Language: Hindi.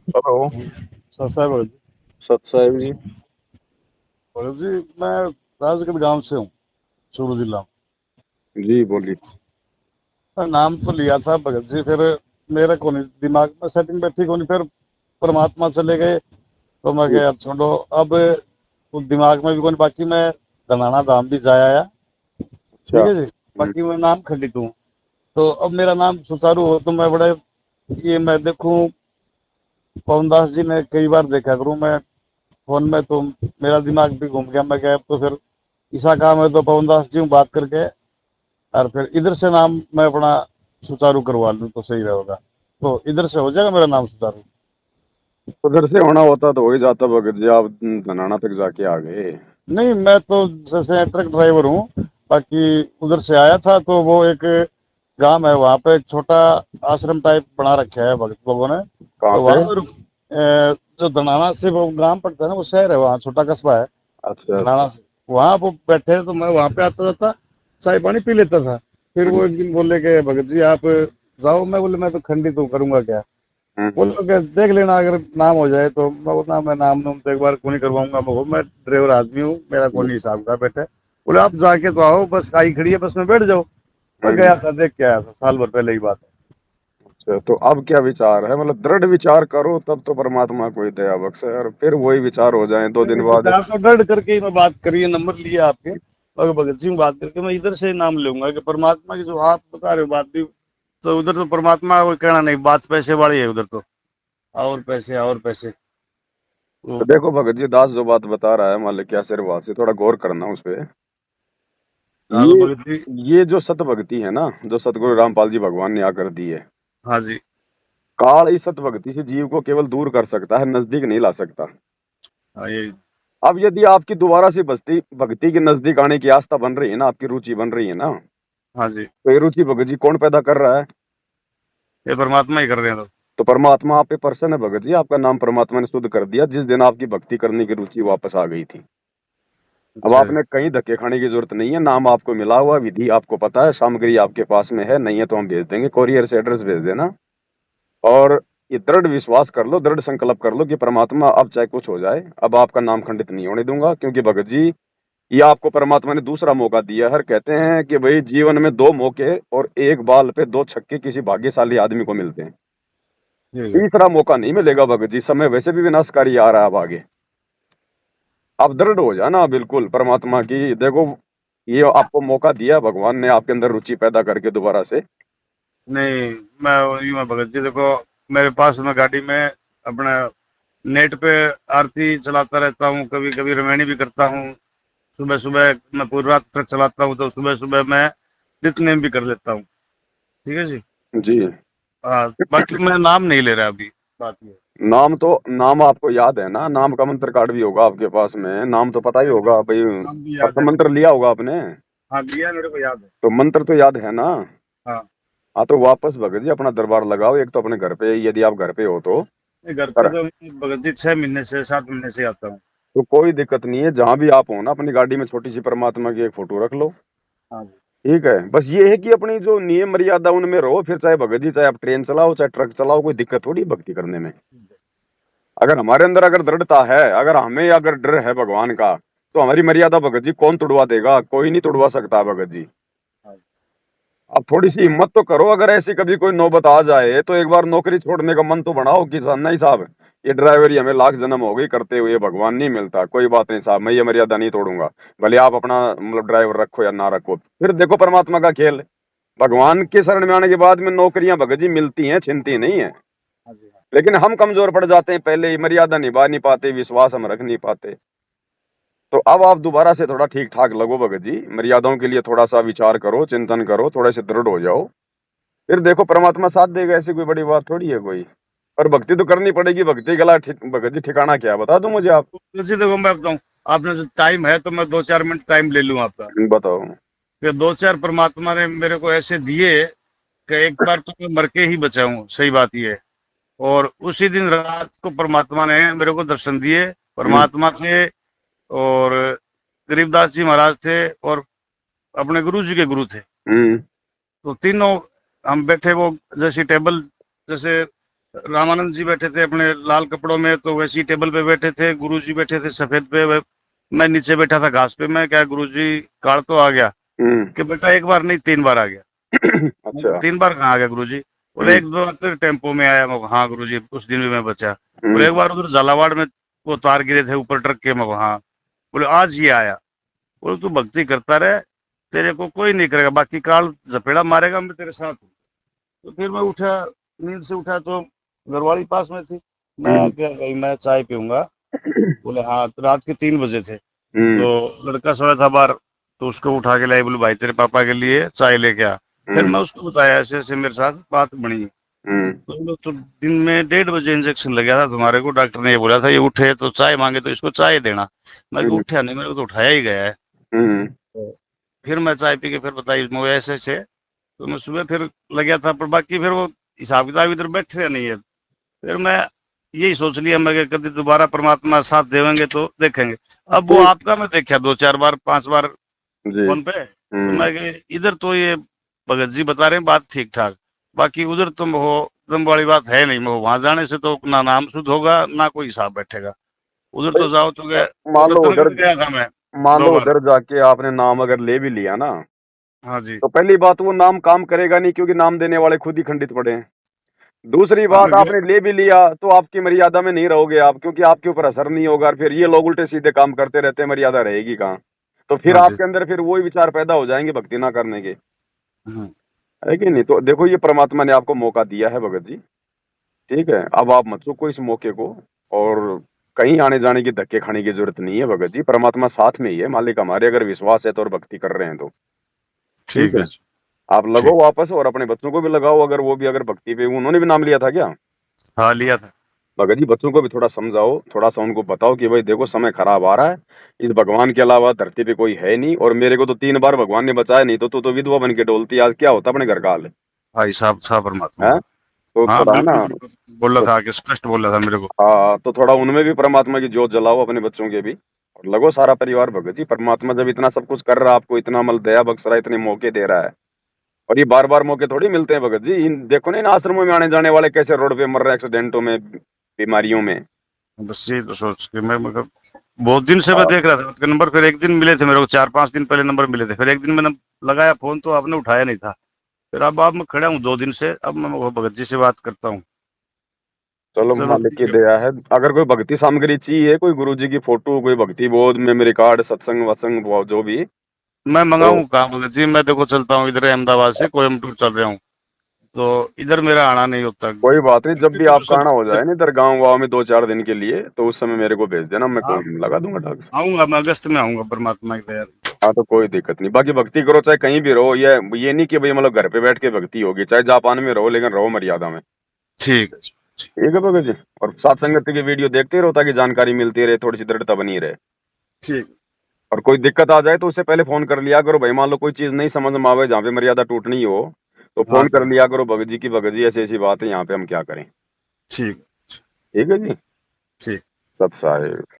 हेलो। सर साहब भगत जी। सत साहिब जी। भगत जी, मैं राजगढ़ गांव से हूँ, चूरू जिला। जी बोलिए। मैं नाम तो लिया था भगत जी, फिर मेरा को नहीं दिमाग में सेटिंग बैठी को नहीं, फिर परमात्मा चले गए तो मैं जी। गया छोड़ो। अब वो दिमाग में भी को नहीं, बाकी मैं धनाना धाम भी जाया आया। अच्छा। ठीक है जी। बाकी मैं नाम खंडित हूँ, तो अब मेरा नाम सुचारू हो तो मैं बड़े ये मैं देखूं। पवन दास जी ने कई बार देखा करूं मैं फोन में, तो मेरा दिमाग भी घूम गया। मैं गया अब तो फिर ऐसा काम है तो पवन दास जी हूँ बात करके, और फिर इधर से नाम मैं अपना सुचारू करवा लूँ तो सही रहेगा। तो इधर से हो जाएगा मेरा नाम सुचारू। उधर से होना होता तो हो ही जाता भगत जी, आप धनाना तक जाके आ गए। नहीं, मैं तो जैसे ट्रक ड्राइवर हूँ, बाकी उधर से आया था तो वो एक गांव है, वहाँ पे एक छोटा आश्रम टाइप बना रखा है भगत लोगों ने। कहाँ तो पे? वहाँ पर जो धनाना से वो ग्राम पड़ता है ना, वो शहर है, वहाँ छोटा कस्बा है अच्छा। धनाना से। वहाँ वो बैठे हैं, तो मैं वहाँ पे आता जाता चाय पानी पी लेता था। फिर हम्म, वो एक दिन बोले कि भगत जी आप जाओ। मैं बोले मैं तो खंडित हूँ, करूंगा क्या। हम्म। बोलो कि देख लेना अगर नाम हो जाए तो। मैं बोला मैं नाम नूम तो एक बार को नहीं करवाऊंगा, मैं ड्राइवर आदमी हूँ, मेरा को नहीं हिसाब का बेटे। बोले आप जाके तो आओ, बस आई खड़ी है, बस में बैठ जाओ। मैं हम्म। गया था, देख के आया था, साल भर पहले की बात है। अच्छा, तो अब क्या विचार है? मतलब दृढ़ विचार करो तब तो परमात्मा कोई दया बख्शे, और फिर वही विचार हो जाए दो नहीं दिन नहीं, बाद। विचार तो डर करके ही मैं बात करी है, नंबर लिया आपके और भगत सिंह बात करके मैं इधर से नाम लूंगा कि परमात्मा की जो आप बता रहे हो बात भी, तो उधर तो परमात्मा को कहना नहीं, बात पैसे वाली है उधर तो। और पैसे और पैसे। तो तो देखो भगत जी, दास जो बात बता रहा है मालिक के आशीर्वाद से, थोड़ा गौर करना उस पे। हाँ तो ये भगत जी। ये जो सत भक्ति है ना, जो सतगुरु रामपाल जी भगवान ने आकर दी है, हाँ जी। काल इस सत भक्ति से जीव को केवल दूर कर सकता है, नजदीक नहीं ला सकता। हाँ ये। अब यदि आपकी दोबारा से भक्ति भक्ति के नजदीक आने की आस्था बन रही है ना, आपकी रुचि बन रही है ना, हाँ जी। तो ये रुचि भगत जी कौन पैदा कर रहा है? ये परमात्मा ही कर रहे हैं तो। तो परमात्मा आप पे प्रसन्न है भगत जी, आपका नाम परमात्मा ने शुद्ध कर दिया जिस दिन आपकी भक्ति करने की रुचि वापस आ गई थी। अब अच्छा जी। आपने कहीं धक्के खाने की जरूरत नहीं है, नाम आपको मिला हुआ, विधि आपको पता है, सामग्री आपके पास में है, नहीं है तो हम भेज देंगे, कोरियर से एड्रेस भेज देना। और ये दृढ़ विश्वास कर लो, दृढ़ संकल्प कर लो कि परमात्मा अब चाहे कुछ हो जाए, अब आपका नाम खंडित नहीं होने दूंगा, क्योंकि भगत जी ये आपको परमात्मा ने दूसरा मौका दिया है। हर कहते हैं कि भाई जीवन में दो मौके और एक बाल पे दो छक्के किसी भाग्यशाली आदमी को मिलते हैं। जी जी। तीसरा मौका नहीं मिलेगा भगत जी, समय वैसे भी विनाशकारी आ रहा है अब आगे। आप दृढ़ हो जाना बिल्कुल परमात्मा की, देखो ये आपको मौका दिया भगवान ने आपके अंदर रुचि पैदा करके दोबारा से। नहीं, मैं यूं मैं भगत जी देखो, मेरे पास मैं गाड़ी में अपना नेट पे आरती चलाता रहता हूँ, कभी कभी रामायणी भी करता हूँ। सुबह सुबह मैं पूरी रात ट्रक चलाता हूँ, तो सुबह सुबह मैं नित्य भी कर लेता हूँ। ठीक है जी। जी। हाँ, बाकी मैं नाम नहीं ले रहा अभी, बात ये है। नाम तो, नाम आपको याद है ना? नाम का मंत्र कार्ड भी होगा आपके पास में, नाम तो पता ही होगा भाई। नाम भी अब याद तो है मेरे मंत्र को। लिया होगा आपने, हाँ, दिया मेरे को याद है। तो मंत्र तो याद है ना? हाँ। हाँ, तो वापस भगत जी अपना दरबार लगाओ, एक तो अपने घर पे, यदि आप घर पे हो तो। ये घर पे पर तो भगत जी 6 महीने से 7 महीने से आता हूँ। तो कोई दिक्कत नहीं है, जहां भी आप हो ना, अपनी गाड़ी में छोटी सी परमात्मा की एक फोटो रख लो। हाँ जी। ठीक है, बस ये है कि अपनी जो नियम मर्यादा उनमें रहो, फिर चाहे भगत जी चाहे आप ट्रेन चलाओ चाहे ट्रक चलाओ, कोई दिक्कत थोड़ी है भक्ति करने में। अगर हमारे अंदर अगर दृढ़ता है, अगर हमें अगर डर है भगवान का, तो हमारी मर्यादा भगत जी कौन तोड़वा देगा? कोई नहीं तोड़वा सकता भगत जी। हाँ जी। अब थोड़ी सी हिम्मत तो करो, अगर ऐसी कभी कोई नौबत आ जाए तो एक बार नौकरी छोड़ने का मन तो बनाओ कि नहीं साहब, ये ड्राइवरी हमें लाख जन्म हो गई करते हुए, भगवान नहीं मिलता, कोई बात नहीं साहब, मैं ये मर्यादा नहीं तोड़ूंगा। भले आप अपना मतलब ड्राइवर रखो या ना रखो, फिर देखो परमात्मा का खेल। भगवान के शरण में आने के बाद में नौकरियां भगत जी मिलती हैं, छिनती नहीं है। हाँ जी। हाँ। लेकिन हम कमजोर पड़ जाते हैं, पहले ही मर्यादा निभा नहीं पाते, विश्वास हम रख नहीं पाते। तो अब आप दोबारा से थोड़ा ठीक ठाक लगो भगत जी, मर्यादाओं के लिए थोड़ा सा विचार करो, चिंतन करो, थोड़े से दृढ़ हो जाओ, फिर देखो परमात्मा साथ देगा, ऐसी कोई बड़ी बात थोड़ी है कोई। पर भक्ति तो करनी पड़ेगी, भक्ति गला भगत जी ठिकाना क्या है बता दो मुझे आप। तो जैसे देखो मैं बताऊँ, आपने जो टाइम है तो मैं 2-4 मिनट टाइम ले लूँ आपका। बताओ। कि दो चार परमात्मा ने मेरे को ऐसे दिए कि एक बार तो मैं मर के ही बचा हूँ, सही बात ये है। और उसी दिन रात को परमात्मा ने मेरे को दर्शन दिए। हम्म। परमात्मा थे, और गरीबदास जी महाराज थे, और अपने गुरु जी के गुरु थे। हम्म। तो तीनों हम बैठे, वो जैसी टेबल, जैसे रामानंद जी बैठे थे अपने लाल कपड़ों में, तो वैसी टेबल पे बैठे थे। गुरु जी बैठे थे सफेद पे, मैं नीचे बैठा था घास पे। मैं क्या, गुरु जी काल तो आ गया हम्म। कि बेटा एक बार नहीं 3 बार आ गया। मैं अच्छा। 3 बार कहाँ आ गया गुरु जी? बोले हम्म। 1 2 बार तो टेम्पो में आया। मैं हाँ गुरु जी, उस दिन भी मैं बचा। बोले हम्म। एक बार उधर झालावाड़ में वो तार गिरे थे ऊपर ट्रक के। मैं हाँ। बोले आज ये आया। बोले तू भक्ति करता रहे, तेरे को कोई नहीं करेगा, बाकी काल जपेड़ा मारेगा, मैं तेरे साथ हूँ। तो फिर मैं उठा, नींद से उठा तो घरवाली पास में थी। मैं हम्म। क्या गई, मैं चाय पीऊंगा। बोले हाँ। तो रात के 3 बजे थे, हम्म। तो लड़का सोया था बाहर, तो उसको उठा के लाई। बोले भाई तेरे पापा के लिए चाय लेके आ। फिर हम्म। मैं उसको बताया ऐसे ऐसे मेरे साथ बात बनी। हम्म। तो दिन में 1:30 बजे इंजेक्शन लग गया था तुम्हारे को, डॉक्टर ने ये बोला था, ये उठे तो चाय मांगे तो इसको चाय देना। मैं को हम्म। उठा नहीं, मेरे को तो उठाया ही गया है। हम्म। तो फिर मैं चाय पी के फिर बताई मुझे ऐसे ऐसे। तो मैं सुबह फिर लग गया था, पर बाकी फिर वो हिसाब किताब इधर बैठे नहीं है। फिर मैं यही सोच लिया, मैं कि कभी दोबारा परमात्मा साथ देवेंगे तो देखेंगे। अब वो ठीक। आपका मैं देखा 2 4 बार 5 बार जी। फोन पे, तो हम्म। मैं कि इधर तो ये भगत जी बता रहे हैं बात ठीक ठाक, बाकी उधर तो वो दम वाली बात है नहीं। वो वहां जाने से तो ना नाम शुद्ध होगा ना कोई हिसाब बैठेगा। उधर भाई, तो जाओ तो गया। वो मान लो उधर रतनगढ़ गया था मैं मान दो लो बार उधर जाके आपने नाम अगर ले भी लिया ना, हाँ जी। तो पहली बात वो नाम काम करेगा नहीं, क्योंकि नाम देने वाले खुद ही खंडित पड़े हैं। दूसरी हाँ बात, मैं गया। आपने ले भी लिया तो आपकी मर्यादा में नहीं रहोगे आप, क्योंकि आपके ऊपर असर नहीं होगा। फिर ये लोग उल्टे सीधे काम करते रहते हैं, मर्यादा रहेगी कहाँ? तो फिर हाँ जी। आपके अंदर फिर वही विचार पैदा हो जाएंगे भक्ति ना करने के, हम्म, है कि नहीं? तो देखो, ये परमात्मा ने आपको मौका दिया है भगत जी, ठीक है? अब आप मत चूको इस मौके को, और कहीं आने जाने की धक्के खाने की जरूरत नहीं है भगत जी। परमात्मा साथ में ही है, मालिक हमारे अगर विश्वास है तो, और भक्ति कर रहे हैं तो, ठीक ठीक है? है जी। आप लगो ठीक। वापस, और अपने बच्चों को भी लगाओ, अगर वो भी अगर भक्ति पे, उन्होंने भी नाम लिया था क्या? हाँ लिया था। भगत जी, बच्चों को भी थोड़ा समझाओ, थोड़ा सा उनको बताओ कि भाई देखो, समय खराब आ रहा है, इस भगवान के अलावा धरती पे कोई है नहीं, और मेरे को तो 3 बार भगवान ने बचाया, नहीं तो तू तो विधवा बन के डोलती, आज क्या होता अपने घर का हाल? भाई साहब था परमात्मा। है? तो हाँ थोड़ा है ना, बिल्कुल बिल्कुल, बोला तो था कि स्पष्ट बोला था मेरे को। हाँ, तो थोड़ा उनमें भी परमात्मा की जोत जलाओ, अपने बच्चों के भी, और लगो सारा परिवार भगत जी। परमात्मा जब इतना सब कुछ कर रहा है, आपको इतना अमल दया बख्श रहा है, इतने मौके दे रहा है, और ये बार बार मौके थोड़ी मिलते हैं भगत जी। इन देखो ना, इन आश्रमों में आने जाने वाले कैसे रोड पे मर रहे हैं, एक्सीडेंटों में, बीमारियों में। बस यही तो सोच के मैं मतलब बहुत दिन से मैं देख रहा था उसके नंबर। फिर एक दिन मिले थे मेरे को, 4 5 दिन पहले नंबर मिले थे। फिर एक दिन मैंने लगाया फोन तो आपने उठाया नहीं था। फिर अब आप मैं खड़ा हूँ 2 दिन से, अब मैं वो भगत जी से बात करता हूँ। चलो, चलो मालिक की ठीक है दया भगत है। अगर कोई भक्ति सामग्री चाहिए, कोई गुरु जी की फोटो, कोई भक्ति बोध मेमोरी कार्ड, सत्संग वत्संग जो भी, जी। मैं तो मंगाऊँ कहाँ भगत जी? मैं देखो चलता हूँ इधर अहमदाबाद से कोयम्बटूर चल रहा हूँ, तो इधर मेरा आना नहीं होता। कोई बात नहीं, जब करके भी चलो आपका आना हो सब जाए ना इधर गाँव वाँव में 2 4 दिन के लिए, तो उस समय मेरे को भेज देना, मैं हाँ कोई लगा दूंगा ढंग से। आऊंगा, मैं अगस्त में आऊंगा परमात्मा की दया से। हाँ, तो कोई दिक्कत नहीं। बाकी भक्ति करो चाहे कहीं भी रहो, ये नहीं कि भाई मतलब घर पे बैठ के भक्ति होगी, चाहे जापान में रहो, लेकिन रहो मर्यादा में। ठीक है जी। ठीक है भगत जी, और साथ संगत की वीडियो देखते रहो, ताकि जानकारी मिलती रहे, थोड़ी सी दृढ़ता बनी रहे। ठीक। और कोई दिक्कत आ जाए तो उससे पहले फोन कर लिया करो भाई, मान लो कोई चीज नहीं समझ में आवे, जहाँ पे मर्यादा टूटनी हो, तो हाँ फोन जी कर हाँ। लिया करो भगत जी की, भगत जी ऐसी ऐसी बात है, यहाँ पे हम क्या करें? ठीक। ठीक है जी। ठीक। सत साहेब।